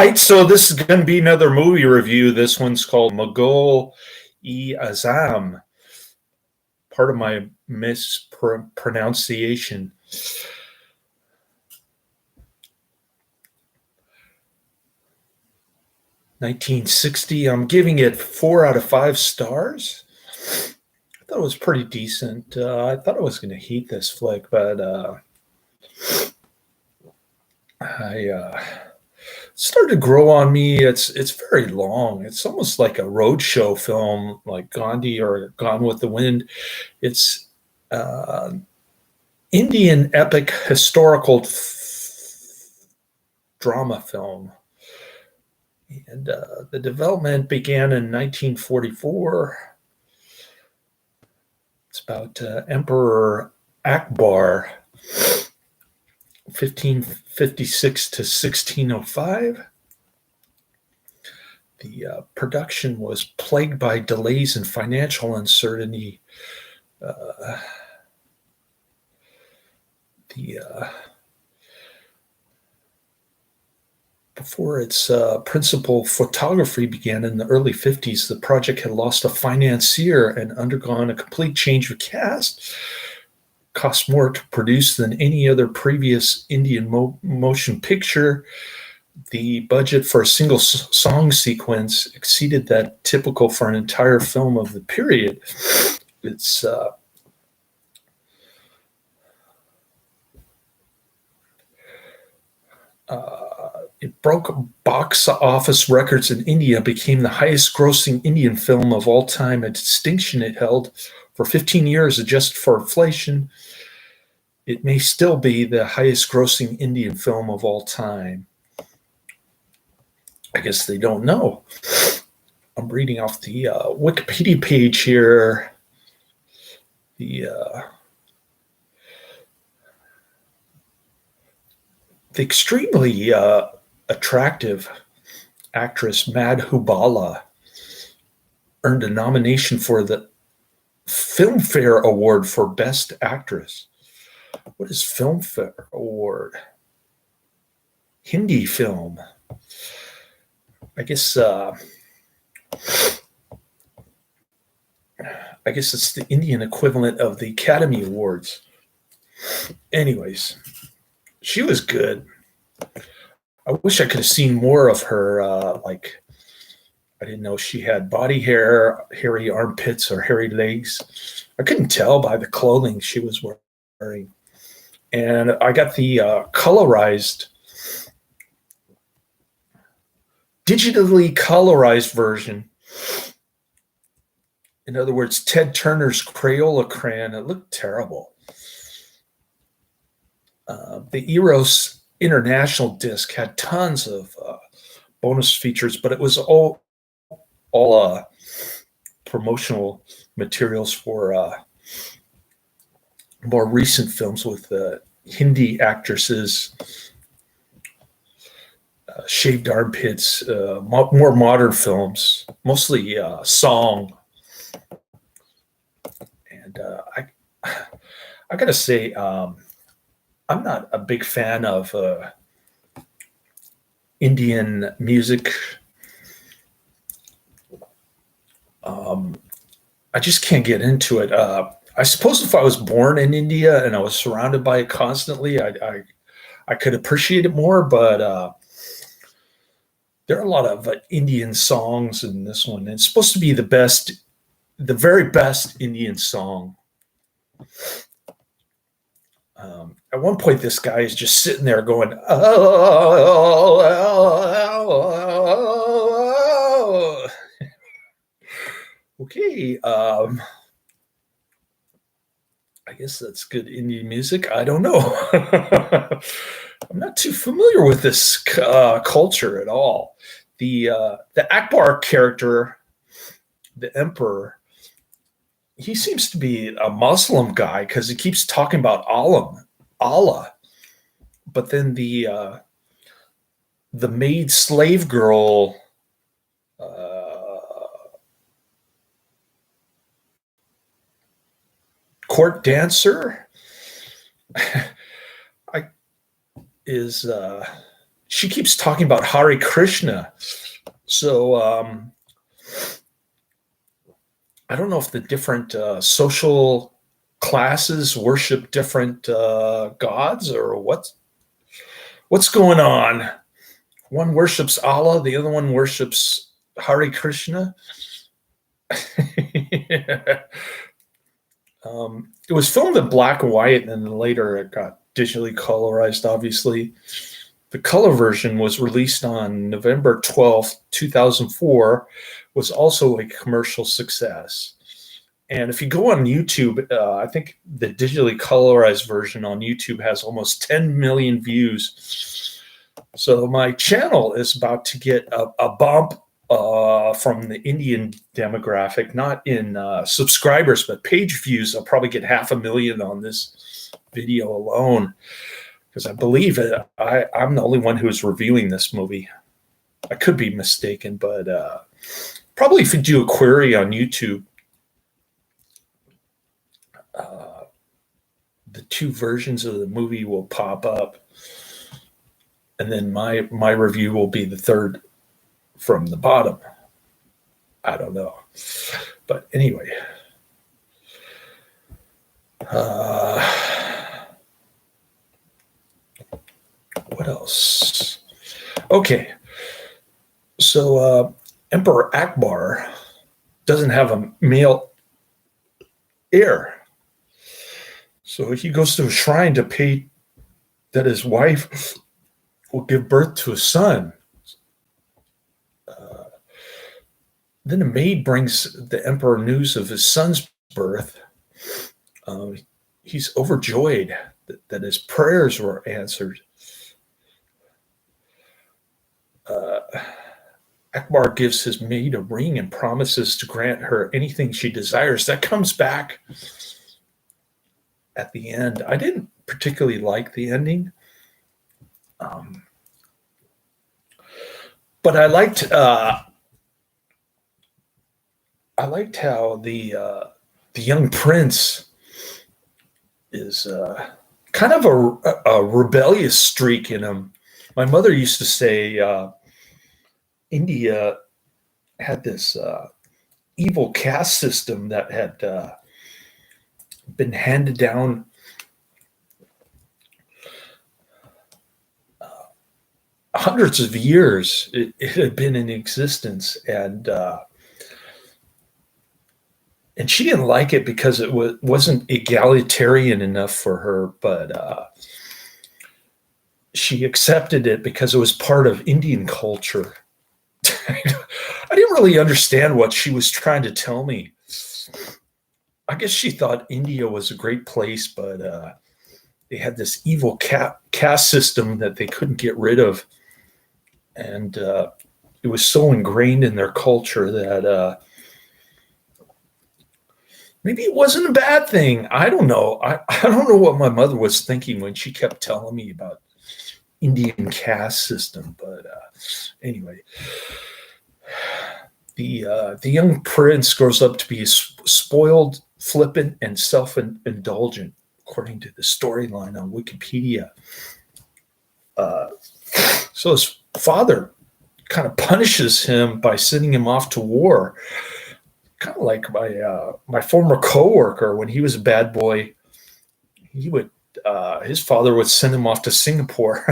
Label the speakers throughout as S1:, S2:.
S1: right, so this is going to be another movie review. This one's called Mughal-e-Azam. Part of my mispronunciation. (1960). I'm giving it 4 out of 5 stars. I thought it was pretty decent. I thought I was going to hate this flick, but I started to grow on me. It's very long. It's almost like a roadshow film, like Gandhi or Gone with the Wind. It's Indian epic historical drama film. And the development began in 1944. It's about Emperor Akbar, 1556 to 1605. The production was plagued by delays and financial uncertainty. Before its principal photography began in the early 50s, the project had lost a financier and undergone a complete change of cast. Cost more to produce than any other previous Indian motion picture. The budget for a single song sequence exceeded that typical for an entire film of the period. It broke box office records in India, became the highest grossing Indian film of all time, a distinction it held for 15 years adjusted for inflation. It may still be the highest grossing Indian film of all time. I guess they don't know. I'm reading off the Wikipedia page here. The extremely attractive actress Madhubala earned a nomination for the Filmfare Award for Best Actress. What is Filmfare Award? Hindi film. I guess it's the Indian equivalent of the Academy Awards. Anyways, she was good. I wish I could have seen more of her. I didn't know she had body hair, hairy armpits, or hairy legs. I couldn't tell by the clothing she was wearing. And I got the digitally colorized version. In other words, Ted Turner's Crayola crayon. It looked terrible. The Eros International disc had tons of bonus features, but it was all promotional materials for more recent films with Hindi actresses, shaved armpits, more modern films, mostly song. And I gotta say, I'm not a big fan of Indian music. I just can't get into it. I suppose if I was born in India and I was surrounded by it constantly, I could appreciate it more. But there are a lot of Indian songs in this one. It's supposed to be the very best Indian song. At one point, this guy is just sitting there going, oh. Okay. I guess that's good Indian music. I don't know. I'm not too familiar with this culture at all. The Akbar character, the emperor, he seems to be a Muslim guy because he keeps talking about Allah. But then the maid slave girl, court dancer, she keeps talking about Hare Krishna. So I don't know if the different social classes worship different gods or what's going on. One worships Allah, the other one worships Hare Krishna. It was filmed in black and white, and then later it got digitally colorized, obviously. The color version was released on November 12th, 2004, was also a commercial success. And if you go on YouTube, I think the digitally colorized version on YouTube has almost 10 million views. So my channel is about to get a bump from the Indian demographic, not in subscribers, but page views. I'll probably get 500,000 on this video alone, because I believe I'm the only one who's reviewing this movie. I could be mistaken, but probably if you do a query on YouTube, the two versions of the movie will pop up, and then my review will be the third from the bottom. I don't know. But anyway. What else? Okay. So Emperor Akbar doesn't have a male heir. So he goes to a shrine to pay that his wife will give birth to a son. Then a maid brings the emperor news of his son's birth. He's overjoyed that his prayers were answered. Akbar gives his maid a ring and promises to grant her anything she desires. That comes back at the end. I didn't particularly like the ending. But I liked how the young prince is kind of a rebellious streak in him. My mother used to say India had this evil caste system that had been handed down hundreds of years. It had been in existence, and she didn't like it because it wasn't egalitarian enough for her, but she accepted it because it was part of Indian culture. I didn't really understand what she was trying to tell me. I guess she thought India was a great place, but they had this evil caste system that they couldn't get rid of. And it was so ingrained in their culture that maybe it wasn't a bad thing. I don't know. I don't know what my mother was thinking when she kept telling me about Indian caste system. But anyway, the young prince grows up to be spoiled, flippant, and self-indulgent, according to the storyline on Wikipedia. So his father kind of punishes him by sending him off to war. Kind of like my former coworker, when he was a bad boy, his father would send him off to Singapore.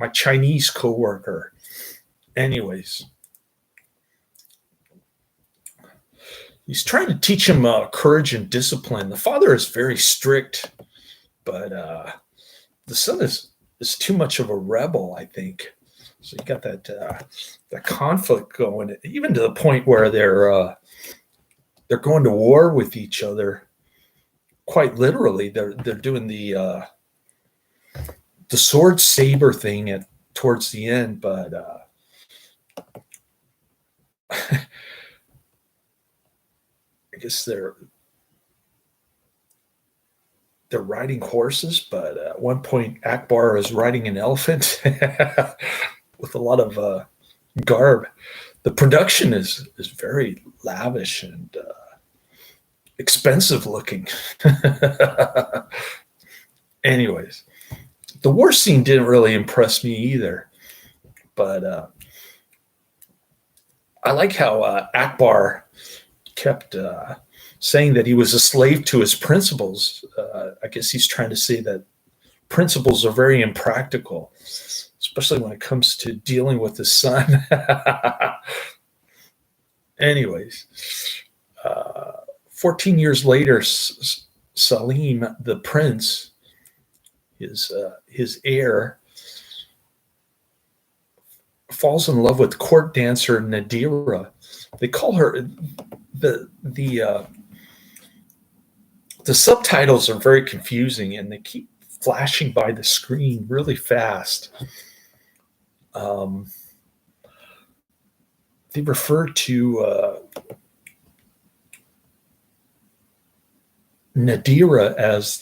S1: My Chinese coworker. Anyways, he's trying to teach him courage and discipline. The father is very strict, but the son is too much of a rebel, I think. So you got that conflict going, even to the point where they're going to war with each other. Quite literally, they're doing the sword saber thing towards the end, but I guess they're riding horses. But at one point, Akbar is riding an elephant with a lot of garb. The production is very lavish and expensive looking. Anyways, The war scene didn't really impress me either, but I like how Akbar kept saying that he was a slave to his principles. I guess he's trying to say that principles are very impractical, especially when it comes to dealing with his son. Anyways, 14 years later, Salim, the prince, his heir, falls in love with court dancer Nadira. They call her the subtitles are very confusing, and they keep flashing by the screen really fast. They refer to Nadira as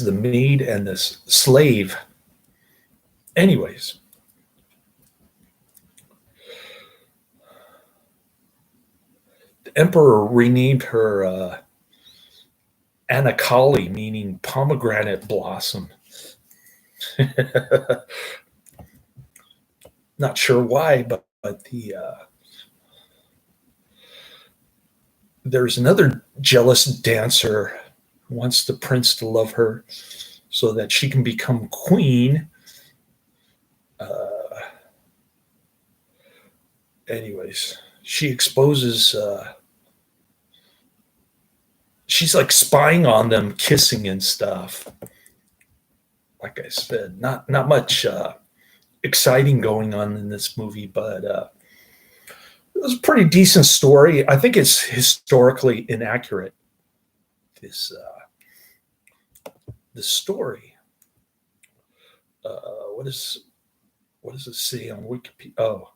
S1: the maid and the slave. Anyways, the emperor renamed her Anakali, meaning pomegranate blossom. Not sure why, but there's another jealous dancer who wants the prince to love her so that she can become queen. Anyways, she exposes. She's like spying on them, kissing and stuff. Like I said, not much exciting going on in this movie, but it was a pretty decent story. I think it's historically inaccurate. This story. What does it say on Wikipedia? Oh.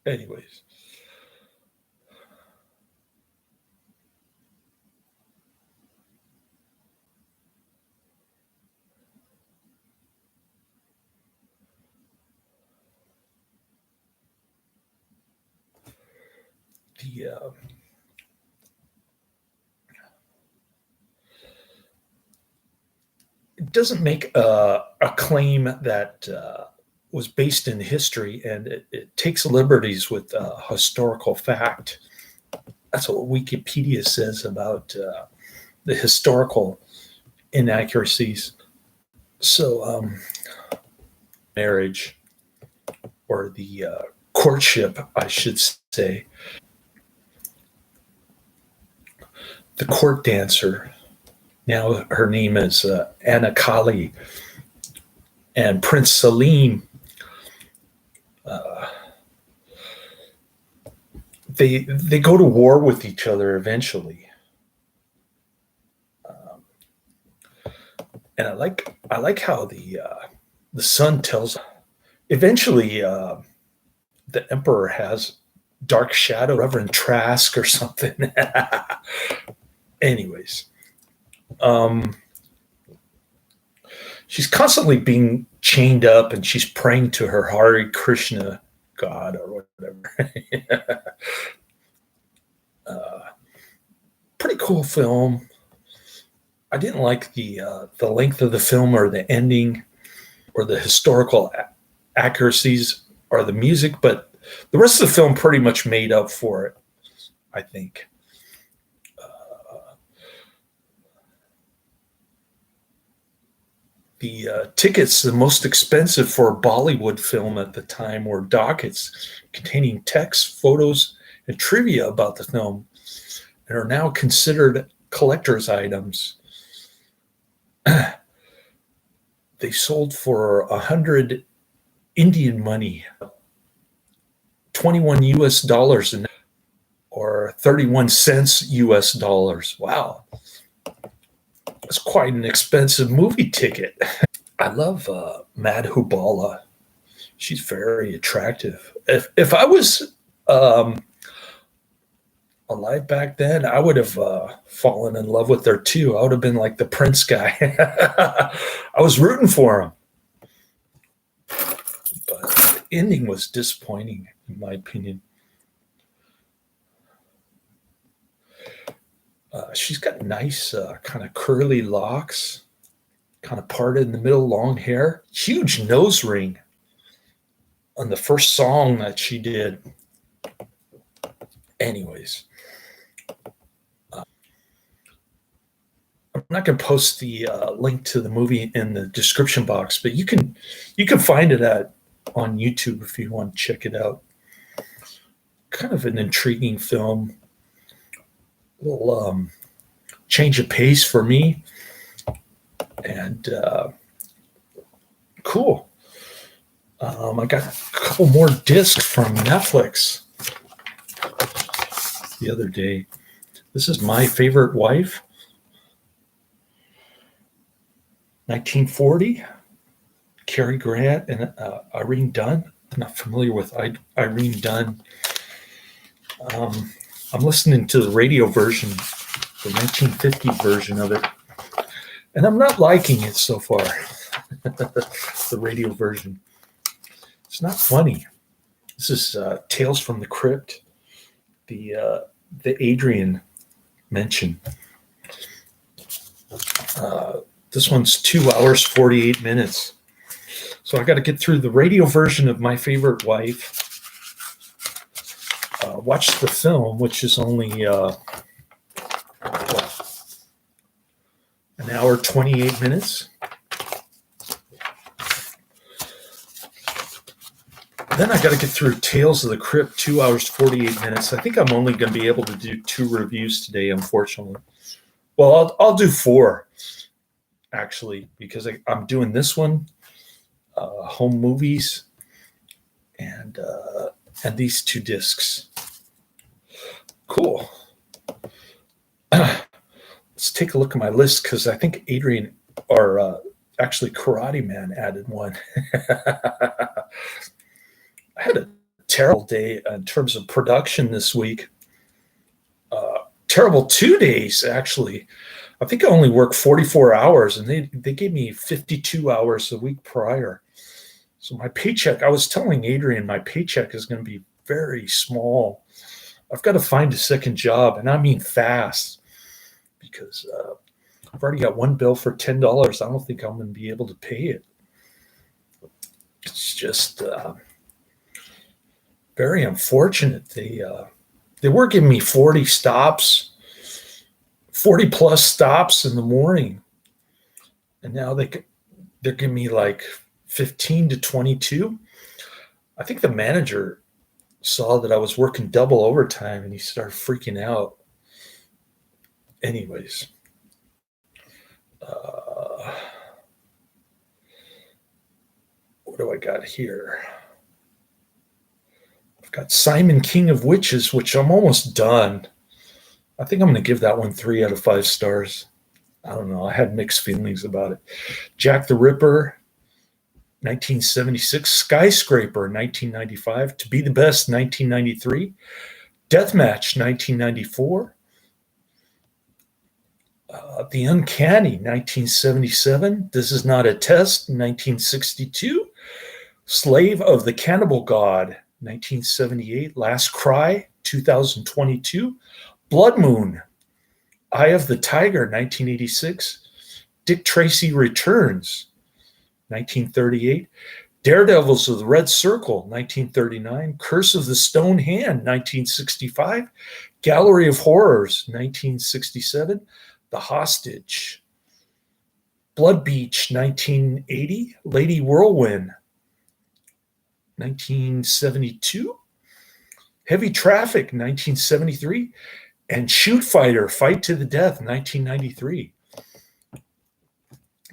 S1: Anyways. It doesn't make a claim that was based in history, and it takes liberties with historical fact. That's what Wikipedia says about the historical inaccuracies. So, marriage, or the courtship, I should say. The court dancer, now her name is Anakali, and Prince Salim. They go to war with each other eventually, and I like how the son tells. Eventually, the emperor has dark shadow, Reverend Trask or something. Anyways, she's constantly being chained up, and she's praying to her Hare Krishna god or whatever. Pretty cool film. I didn't like the length of the film, or the ending, or the historical accuracies, or the music, but the rest of the film pretty much made up for it, I think. The tickets, the most expensive for a Bollywood film at the time, were dockets containing text, photos, and trivia about the film, and are now considered collector's items. They sold for 100 Indian money, 21 US dollars, or 31 cents US dollars. Wow. That's quite an expensive movie ticket. I love Madhubala. She's very attractive. If I was alive back then, I would have fallen in love with her too. I would have been like the Prince guy. I was rooting for him, but the ending was disappointing, in my opinion. She's got nice, kind of curly locks, kind of parted in the middle, long hair, huge nose ring on the first song that she did. Anyways, I'm not going to post the link to the movie in the description box, but you can find it on YouTube if you want to check it out. Kind of an intriguing film. A little change of pace for me, and cool. I got a couple more discs from Netflix the other day. This is My Favorite Wife, 1940. Cary Grant and Irene Dunn. I'm not familiar with Irene Dunn. I'm listening to the radio version, the 1950 version of it, and I'm not liking it so far. The radio version. It's not funny. This is Tales from the Crypt, the Adrian mentioned. This one's 2 hours, 48 minutes. So I got to get through the radio version of My Favorite Wife. Watch the film, which is only an hour, 28 minutes. Then I got to get through Tales of the Crypt, 2 hours, 48 minutes. I think I'm only going to be able to do 2 reviews today, unfortunately. Well, I'll do 4, actually, because I'm doing this one, home movies, and these 2 discs. Cool. Let's take a look at my list, because I think Adrian, or actually Karate Man, added one. I had a terrible day in terms of production this week. Terrible 2 days, actually. I think I only worked 44 hours, and they gave me 52 hours a week prior. So my paycheck, I was telling Adrian, my paycheck is going to be very small. I've got to find a second job, and I mean fast, because I've already got one bill for $10. I don't think I'm going to be able to pay it. It's just very unfortunate. They were giving me 40 plus stops in the morning, and now they're giving me like 15 to 22. I think the manager saw that I was working double overtime, and he started freaking out. Anyways, what do I got here? I've got Simon King of Witches, which I'm almost done. I think I'm going to give that one 3 out of 5 stars. I don't know. I had mixed feelings about it. Jack the Ripper, 1976. Skyscraper, 1995. To Be the Best, 1993. Deathmatch, 1994. The Uncanny, 1977. This Is Not a Test, 1962. Slave of the Cannibal God, 1978. Last Cry, 2022. Blood Moon, Eye of the Tiger, 1986. Dick Tracy Returns, 1938. Daredevils of the Red Circle, 1939. Curse of the Stone Hand, 1965. Gallery of Horrors, 1967. The Hostage. Blood Beach, 1980. Lady Whirlwind, 1972. Heavy Traffic, 1973. And Shoot Fighter, Fight to the Death, 1993.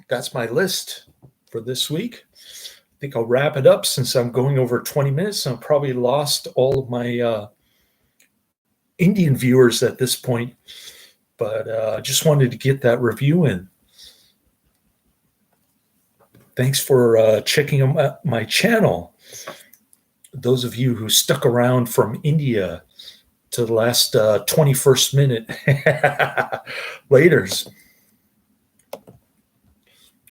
S1: That's my list for this week. I think I'll wrap it up since I'm going over 20 minutes. I've probably lost all of my Indian viewers at this point, but I just wanted to get that review in. Thanks for checking out my channel. Those of you who stuck around from India to the last 21st minute. Laters.